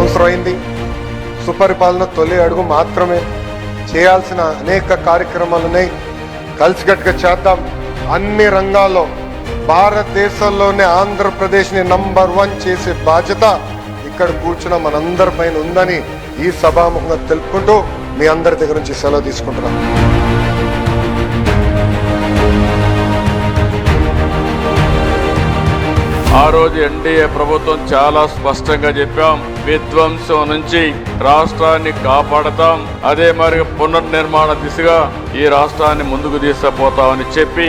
సంవత్సరం అయింది. సుపరిపాలన తొలి అడుగు మాత్రమే. చేయాల్సిన అనేక కార్యక్రమాలున్నాయి. కలిసికట్టుగా చేద్దాం. అన్ని రంగాల్లో భారతదేశంలోనే ఆంధ్రప్రదేశ్ని నంబర్ 1 చేసే బాధ్యత ఇక్కడ కూర్చున్న మనందరి పైన ఉందని ఈ సభాముఖంగా తెలుపుకుంటూ మీ అందరి దగ్గర నుంచి సెలవు తీసుకుంటున్నాం. ఆ రోజు ఎన్డీఏ ప్రభుత్వం చాలా స్పష్టంగా చెప్పాం, విధ్వంసం నుంచి రాష్ట్రాన్ని కాపాడతాం, అదే మరి పునర్నిర్మాణ దిశగా ఈ రాష్ట్రాన్ని ముందుకు తీసుకుపోతామని చెప్పి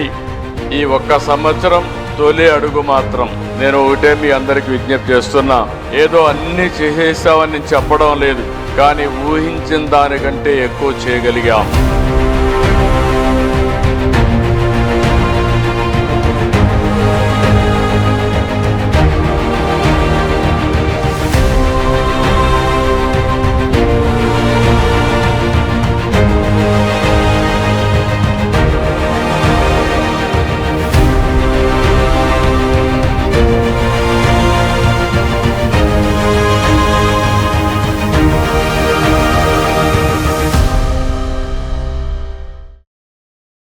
ఈ ఒక్క సంవత్సరం తొలి అడుగు మాత్రం. నేను ఒకటే మీ అందరికి విజ్ఞప్తి చేస్తున్నా, ఏదో అన్ని చేసేసామని చెప్పడం లేదు, కానీ ఊహించిన దానికంటే ఎక్కువ చేయగలిగాం.